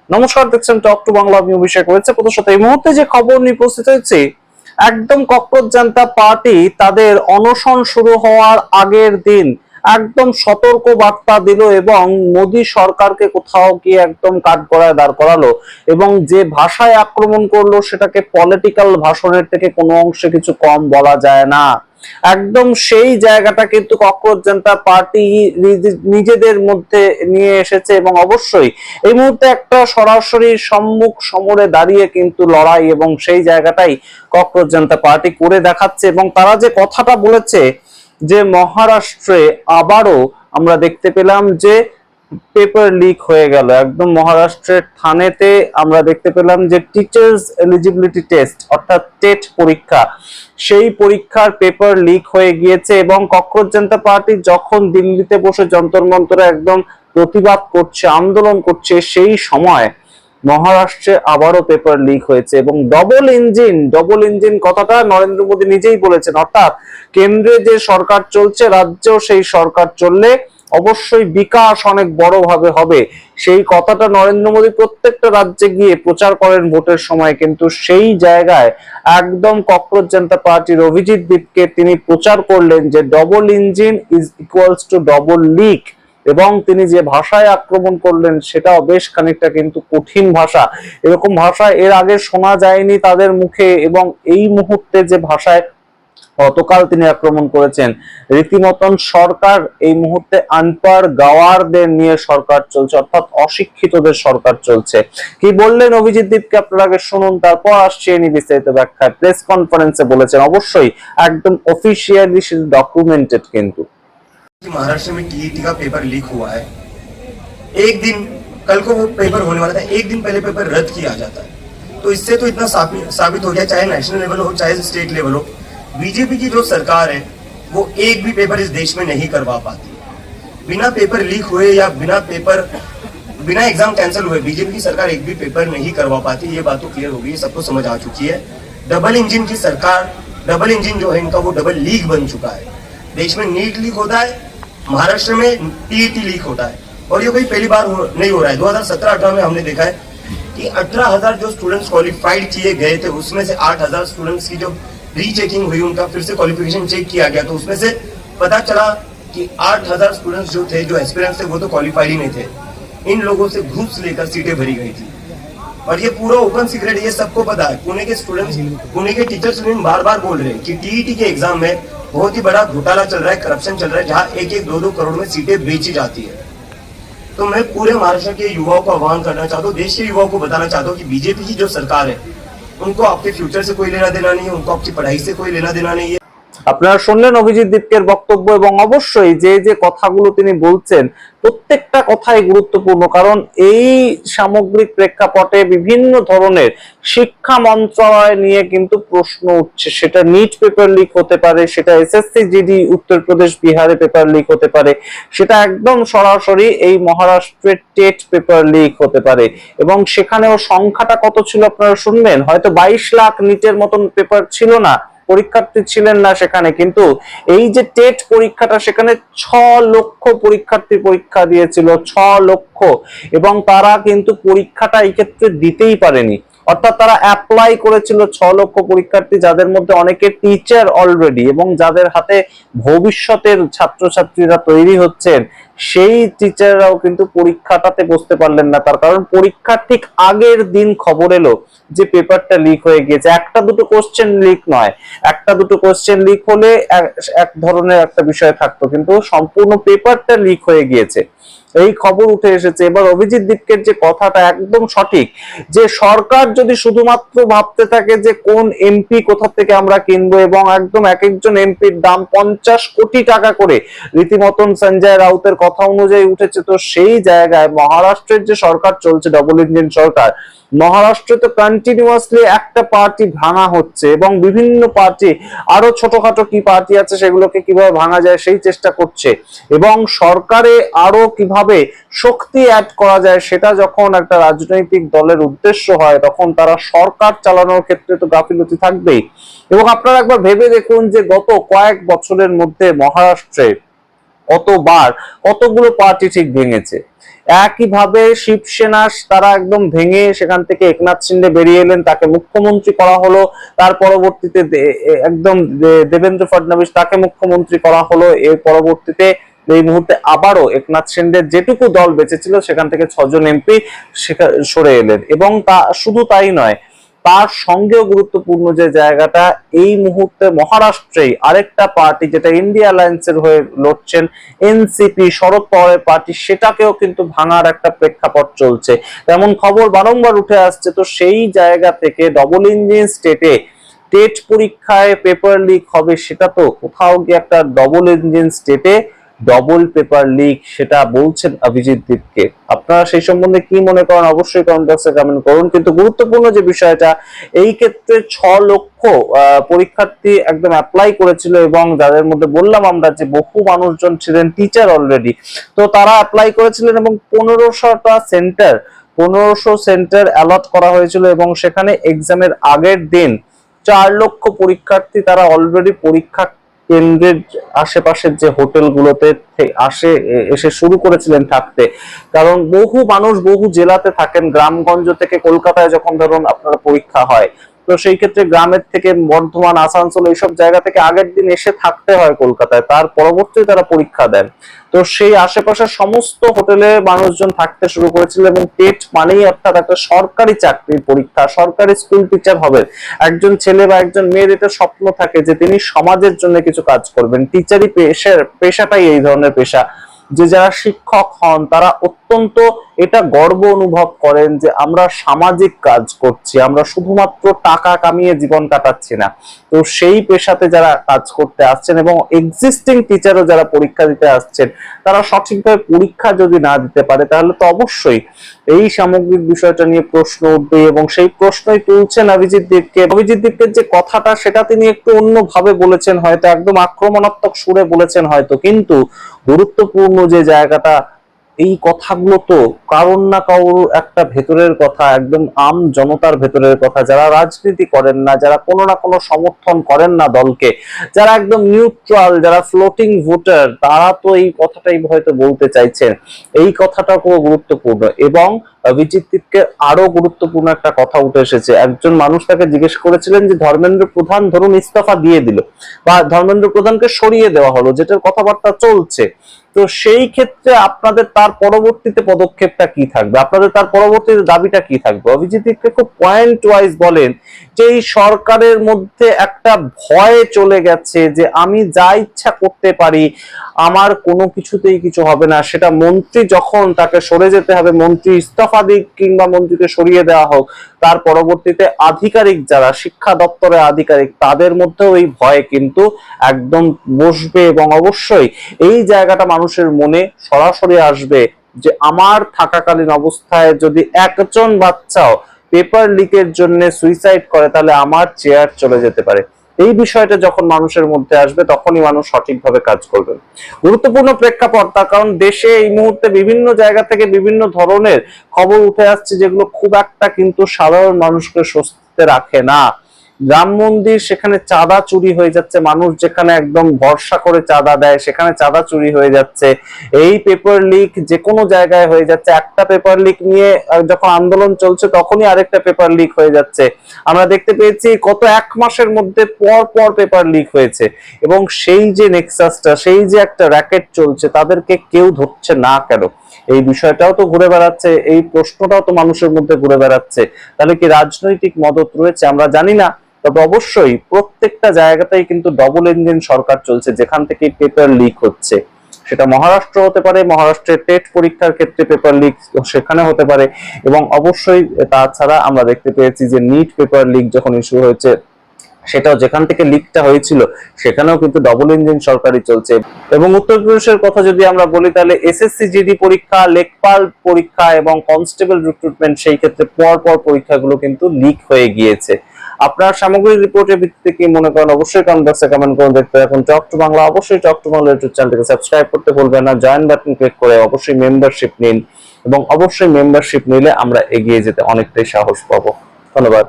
নমস্কার, দেখছেন talk to Bangla. আমি অভিষেক রয়েছে প্রথম সাথে এই মুহূর্তে যে খবর নিয়ে উপস্থিত হয়েছে, একদম ককরোচ জনতা পার্টি তাদের অনশন শুরু হওয়ার আগের দিন একদম সতর্ক বার্তা দিল এবং মোদী সরকারকে কোথাও গিয়ে একদম কাঠগড়ায় দাঁড় করালো এবং যে ভাষায় আক্রমণ করলো সেটাকে পলিটিক্যাল ভাষণের থেকে কোনো অংশে কিছু কম বলা যায় না। একদম সেই জায়গাটা কিন্তু ককরোচ জনতা পার্টি নিজেদের মধ্যে নিয়ে এসেছে এবং অবশ্যই এই মুহূর্তে একটা সরাসরি সম্মুখ সমরে দাঁড়িয়ে কিন্তু লড়াই এবং সেই জায়গাটাই ককরোচ জনতা পার্টি করে দেখাচ্ছে। এবং তারা যে কথাটা বলেছে যে মহারাষ্ট্রে আবারও আমরা দেখতে পেলাম যে পেপার লিক হয়ে গেল, একদম মহারাষ্ট্রের থানেতে আমরা দেখতে পেলাম যে টিচার্স এলিজিবিলিটি টেস্ট অর্থাৎ টেট পরীক্ষা, সেই পরীক্ষার পেপার লিক হয়ে গিয়েছে। এবং ককরোচ জনতা পার্টি যখন দিল্লিতে বসে যন্তর মন্তরে একদম প্রতিবাদ করছে, আন্দোলন করছে, সেই সময় মহারাষ্ট্রে আবারও পেপার লিক হয়েছে। এবং ডবল ইঞ্জিন কথাটা নরেন্দ্র মোদী নিজেই বলেছেন, অর্থাৎ কেন্দ্রে যে সরকার চলছে, রাজ্যেও সেই সরকার চললে অবশ্যই বিকাশ অনেক বড়ভাবে হবে। সেই কথাটা নরেন্দ্র মোদী প্রত্যেকটা রাজ্যে গিয়ে প্রচার করেন ভোটের সময়, কিন্তু সেই জায়গায় একদম ককরোচ জনতা পার্টির অভিজিৎ দীপকে তিনি প্রচার করলেন যে double engine is equals to double leak. এবং তিনি যে ভাষায় আক্রমণ করলেন সেটাও বেশ খানিকটা কিন্তু কঠিন ভাষা, এরকম ভাষা এর আগে শোনা যায়নি তাদের মুখে। এবং এই মুহূর্তে যে ভাষায় গতকাল তিনি আক্রমণ করেছেন, রীতিমতন সরকার এই মুহূর্তে আনপাড় গাওয়ারদের নিয়ে সরকার চলছে, অর্থাৎ অশিক্ষিতদের সরকার চলছে। কি বললেন অভিজিৎ দীপকে আপনারা আগে শুনুন, তারপর আসছে এনি বিস্তারিত ব্যাখ্যায়। প্রেস কনফারেন্সে বলেছেন, অবশ্যই একদম অফিসিয়ালি ডকুমেন্টেড কিন্তু। महाराष्ट्र में टीईटी का पेपर लीक हुआ है। एक दिन कल को वो पेपर होने वाला था, एक दिन पहले पेपर रद्द किया जाता है। तो इससे तो इतना साबित हो गया, चाहे नेशनल लेवल हो चाहे स्टेट लेवल हो, बीजेपी की जो सरकार है वो एक भी पेपर इस देश में नहीं करवा पाती। बिना पेपर लीक हुए या बिना एग्जाम कैंसिल हुए बीजेपी की सरकार एक भी पेपर नहीं करवा पाती। ये बात तो क्लियर हो गई, सबको समझ आ चुकी है। डबल इंजन की सरकार, डबल इंजन जो है इनका वो डबल लीक बन चुका है। देश में नीट लीक होता है, महाराष्ट्र में टीईटी लीक होता है, और ये कोई पहली बार नहीं हो रहा है। 2017-18 में हमने देखा है कि 18,000 जो स्टूडेंट्स क्वालिफाइड किए गए थे उसमें से 8,000 स्टूडेंट्स की जो रीचेकिंग हुई, उनका फिर से क्वालिफिकेशन चेक किया गया, तो उसमें से पता चला कि 8,000 स्टूडेंट्स जो थे, जो एस्पिरेंट्स थे, वो तो क्वालिफाइड ही नहीं थे। इन लोगों से घूस लेकर सीटें भरी गई थी, और ये पूरा ओपन सीक्रेट, ये सबको पता है। पुणे के स्टूडेंट्स, पुणे के टीचर्स बार बार बोल रहे हैं कि टीईटी के एग्जाम में बहुत ही बड़ा घोटाला चल रहा है, करप्शन चल रहा है, जहां 1-1, 2-2 करोड़ में सीटें बेची जाती है। तो मैं पूरे महाराष्ट्र के युवाओं को आह्वान करना चाहता हूँ, देश के युवाओं को बताना चाहता हूँ कि बीजेपी की जो सरकार है उनको आपके फ्यूचर से कोई लेना देना नहीं है, उनको आपकी पढ़ाई से कोई लेना देना नहीं है। আপনারা শুনলেন অভিজিৎ দীপকের বক্তব্য। এবং অবশ্যই যে যে কথাগুলো তিনি বলছেন প্রত্যেকটা কথাই গুরুত্বপূর্ণ, কারণ এই সামগ্রিক প্রেক্ষাপটে বিভিন্ন ধরনের শিক্ষা মন্ত্রণালয় নিয়ে কিন্তু প্রশ্ন উঠছে। সেটা নিট পেপার লিক হতে পারে, সেটা এসএসসি জিডি উত্তরপ্রদেশ বিহারে পেপার লিক হতে পারে, সেটা একদম সরাসরি এই মহারাষ্ট্রের টেট পেপার লিক হতে পারে। এবং সেখানেও সংখ্যাটা কত ছিল আপনারা শুনবেন, হয়তো 22 লাখ নিটের মতন পেপার ছিল না, পরীক্ষার্থী ছিলেন না সেখানে, কিন্তু এই যে টেট পরীক্ষাটা সেখানে 6 লক্ষ পরীক্ষার্থী পরীক্ষা দিয়েছিল, 6 লক্ষ। এবং তারা কিন্তু পরীক্ষাটা এই ক্ষেত্রে দিতেই পারেনি, অর্থাৎ তারা অ্যাপ্লাই করেছিল 6 লক্ষ পরীক্ষার্থী, যাদের মধ্যে অনেকে টিচার অলরেডি এবং যাদের হাতে ভবিষ্যতের ছাত্রছাত্রীরা তৈরি হচ্ছেন, সেই টিচাররাও কিন্তু পরীক্ষাটাতে বসতে পারলেন না। তার কারণ পরীক্ষার ঠিক আগের দিন খবর এলো যে পেপারটা লিক হয়ে গিয়েছে। একটা দুটো কোশ্চেন লিক নয়, একটা দুটো কোশ্চেন লিক হলে এক ধরনের একটা বিষয় থাকতো, কিন্তু সম্পূর্ণ পেপারটা লিক হয়ে গিয়েছে, এই খবর উঠে এসেছে। এবার অভিজিৎ দীপকের যে কথাটা একদম সঠিক, যে সরকার যদি শুধুমাত্র ভাবতে থাকে যে কোন এমপি কোথা থেকে আমরা কিনবো, এবং একদম এক একজন এমপির দাম 50 কোটি টাকা করে রীতিমতন সঞ্জয় রাউতের কথা অনুযায়ী উঠেছে, তো সেই জায়গায় মহারাষ্ট্রের যে সরকার চলছে, ডবল ইঞ্জিন সরকার, মহারাষ্ট্রে তো কন্টিনিউয়াসলি একটা পার্টি ভাঙা হচ্ছে এবং বিভিন্ন পার্টি, আরো ছোটখাটো কি পার্টি আছে সেগুলোকে কিভাবে ভাঙা যায় সেই চেষ্টা করছে। এবং সরকারে আরো কিভাবে শক্তি অ্যাড করা যায় সেটা যখন একটা রাজনৈতিক দলের উদ্দেশ্য হয়, তখন তারা সরকার চালানোর ক্ষেত্রে তো গাফিলতি থাকবেই। এবং আপনারা একবার ভেবে দেখুন যে গত কয়েক বছরের মধ্যে মহারাষ্ট্রে কতবার কতগুলো পার্টি ঠিক ভেঙেছে। একইভাবে শিবসেনা তারা একদম ভেঙে সেখান থেকে একনাথ শিন্ডে বেরিয়ে এলেন, তাকে মুখ্যমন্ত্রী করা হলো। তার পরবর্তীতে একদম দেবেন্দ্র ফডনবিস তাকে মুখ্যমন্ত্রী করা হলো। এর পরবর্তীতে এই মুহূর্তে আবারও একনাথ শিন্ডের যেটুকু দল বেঁচেছিল সেখান থেকে 6 জন এমপি সরে এলেন। এবং তা শুধু তাই নয়, তার সঙ্গেও গুরুত্বপূর্ণ যে জায়গাটা, এই মুহূর্তে মহারাষ্ট্রেই আরেকটা পার্টি যেটা ইন্ডিয়া অ্যালায়েন্সের হয়ে লড়ছেন, এনসিপি শরদ পাওয়ারের পার্টি, সেটাকেও কিন্তু ভাঙার একটা প্রেক্ষাপট চলছে, তেমন খবর বারংবার উঠে আসছে। তো সেই জায়গা থেকে ডবল ইঞ্জিন স্টেটে টেট পরীক্ষায় পেপার লিক হবে, সেটা তো কোথাও গিয়ে একটা ডবল ইঞ্জিন স্টেটে ডবল পেপার লিক, সেটা বলছেন অভিজিৎ দীপকে। আপনারা সেই সম্বন্ধে কি মনে করেন অবশ্যই কমেন্ট বক্সে কমেন্ট করুন। কিন্তু গুরুত্বপূর্ণ যে বিষয়টা, এই ক্ষেত্রে 6 লক্ষ পরীক্ষার্থী একদম অ্যাপ্লাই করেছিল, এবং যাদের মধ্যে বললাম আমরা যে বহু মানুষজন ছিলেন টিচার অলরেডি, তো তারা অ্যাপ্লাই করেছিলেন এবং 1500 সেন্টার অ্যালট করা হয়েছিল। এবং সেখানে এক্সামের আগের দিন 4 লক্ষ পরীক্ষার্থী তারা অলরেডি পরীক্ষা কেন্দ্রের আশেপাশের যে হোটেলগুলোতে এসে শুরু করেছিলেন থাকতে। কারণ বহু মানুষ বহু জেলাতে থাকেন, গ্রামগঞ্জ থেকে কলকাতায় যখন ধরুন আপনারা পরীক্ষা হয়, তো সেই ক্ষেত্রে গ্রামের থেকে বর্ধমান, আসানসোল এইসব জায়গা থেকে আগের দিন এসে থাকতে হয় কলকাতায়, তার পরবর্তীতে তারা পরীক্ষা দেন। তো সেই আশেপাশের সমস্ত হোটেলে মানুষজন থাকতে শুরু করেছিল। এবং টেট মানেই অর্থাৎ একটা সরকারি চাকরির পরীক্ষা, সরকারি স্কুল টিচার হবেন একজন ছেলে বা একজন মেয়ের, এটা স্বপ্ন থাকে যে তিনি সমাজের জন্য কিছু কাজ করবেন। টিচারই পেশাটাই এই ধরনের পেশা, যে যারা শিক্ষক হন তারা অত্যন্ত এটা গর্ব অনুভব করেন যে আমরা সামাজিক কাজ করছি, আমরা শুধুমাত্র টাকা কামিয়ে জীবন কাটাচ্ছি না। তো সেই পেশাতে যারা কাজ করতে আসছেন এবং এক্সিস্টিং টিচারও যারা পরীক্ষা দিতে আসছেন, তারা সঠিকভাবে পরীক্ষা যদি না দিতে পারে, তাহলে তো অবশ্যই এই সামগ্রিক বিষয়টা নিয়ে প্রশ্ন উঠবে। এবং সেই প্রশ্নই তুলছেন অভিজিৎ দীপকে। অভিজিৎ দীপকের যে কথাটা, সেটা তিনি একটু অন্যভাবে বলেছেন, হয়তো একদম আক্রমণাত্মক সুরে বলেছেন হয়তো, কিন্তু গুরুত্বপূর্ণ যে জায়গাটা, এই কথাগুলো তো কারোর না কারোর একটা ভেতরের কথা, একদম আম জনতার ভেতরের কথা, যারা রাজনীতি করেন না, যারা কোনো না কোনো সমর্থন করেন না দলকে, যারা একদম নিউট্রাল, যারা ফ্লোটিং ভোটার, তারা তো এই কথাটাই হয়তো বলতে চাইছেন। এই কথাটা খুব গুরুত্বপূর্ণ। এবং অভিজিৎ দীপকে আরো গুরুত্বপূর্ণ একটা কথা উঠে এসেছে। একজন মানুষ তাকে জিজ্ঞেস করেছিলেন যে ধর্মেন্দ্র প্রধান ধরুন ইস্তফা দিয়ে দিল বা ধর্মেন্দ্র প্রধানকে সরিয়ে দেওয়া হলো, যেটার কথাবার্তা চলছে, তো সেই ক্ষেত্রে আপনাদের তার পরবর্তীতে পদক্ষেপটা কি থাকবে, আপনাদের তার পরবর্তীতে দাবিটা কি থাকবে? অভিজিৎ দীপকে খুব পয়েন্ট ওয়াইজ বলেন যে এই সরকারের মধ্যে একটা ভয় চলে গেছে যে আমি যা ইচ্ছা করতে পারি, আমার কোনো কিছুতেই কিছু হবে না। সেটা মন্ত্রী যখন তাকে সরে যেতে হবে, মন্ত্রী ইস্তফা দিক কিংবা মন্ত্রীকে সরিয়ে দেওয়া হোক, তার পরবর্তীতে আধিকারিক যারা শিক্ষা দপ্তরের আধিকারিক, তাদের মধ্যেও এই ভয় কিন্তু একদম বসবে। এবং অবশ্যই এই জায়গাটা মানুষের মনে সরাসরি আসবে যে আমার থাকাকালীন অবস্থায় যদি একজন বাচ্চাও পেপার লিকের জন্য সুইসাইড করে, তাহলে আমার চেয়ার চলে যেতে পারে। এই বিষয়টা যখন মানুষের মধ্যে আসবে, তখনই মানুষ সঠিকভাবে কাজ করবে। গুরুত্বপূর্ণ প্রেক্ষাপট, তার কারণ দেশে এই মুহূর্তে বিভিন্ন জায়গা থেকে বিভিন্ন ধরনের খবর উঠে আসছে, যেগুলো খুব একটা কিন্তু সাধারণ মানুষকে স্বস্তিতে রাখে না। রাম মন্দির, সেখানে চাঁদা চুরি হয়ে যাচ্ছে, মানুষ যেখানে একদম ভরসা করে চাঁদা দেয় সেখানে চাঁদা চুরি হয়ে যাচ্ছে। এই পেপার লিক যে কোনো জায়গায় হয়ে যাচ্ছে, একটা পেপার লিক নিয়ে যখন আন্দোলন চলছে তখনই আরেকটা পেপার লিক হয়ে যাচ্ছে। আমরা দেখতে পেয়েছি কত 1 মাসের মধ্যে পর পর পেপার লিক হয়েছে। এবং সেই যে নেক্সাসটা, সেই যে একটা র্যাকেট চলছে, তাদেরকে কেউ ধরছে না কেন? এই বিষয়টাও তো ঘুরে বেড়াচ্ছে, এই প্রশ্নটাও তো মানুষের মধ্যে ঘুরে বেড়াচ্ছে। তাহলে কি রাজনৈতিক মদত রয়েছে? আমরা জানি না, তবে অবশ্যই প্রত্যেকটা জায়গাতেই কিন্তু ডবল ইঞ্জিন সরকার চলছে, যেখান থেকে পেপার লিক হচ্ছে। সেটা মহারাষ্ট্র হতে পারে, মহারাষ্ট্রের টেট পরীক্ষার ক্ষেত্রে পেপার লিক সেখানে হতে পারে। এবং অবশ্যই তাছাড়া আমরা দেখতে পেয়েছি যে নিট পেপার লিক যখন ইস্যু হয়েছে, সেটাও যেখান থেকে লিকটা হয়েছিল সেখানেও কিন্তু ডবল ইঞ্জিন সরকারই চলছে। এবং উত্তরপ্রদেশের কথা যদি আমরা বলি, তাহলে এসএসসি জিডি পরীক্ষা, লেখপাল পরীক্ষা এবং কনস্টেবল রিক্রুটমেন্ট, সেই ক্ষেত্রে পর পর পরীক্ষাগুলো কিন্তু লিক হয়ে গিয়েছে। আপনার সামগ্রিক রিপোর্টের ভিত্তিতে কি মনে করেন অবশ্যই কমেন্ট বক্সে কমেন্ট করে দেখতে থাকুন টক টু বাংলা। অবশ্যই টক টু বাংলা ইউটিউব চ্যানেলটিকে সাবস্ক্রাইব করতে ভুলবেন না, জয়েন বাটন ক্লিক করে অবশ্যই মেম্বারশিপ নিন, এবং অবশ্যই মেম্বারশিপ নিলে আমরা এগিয়ে যেতে অনেকটাই সাহস পাবো। ধন্যবাদ।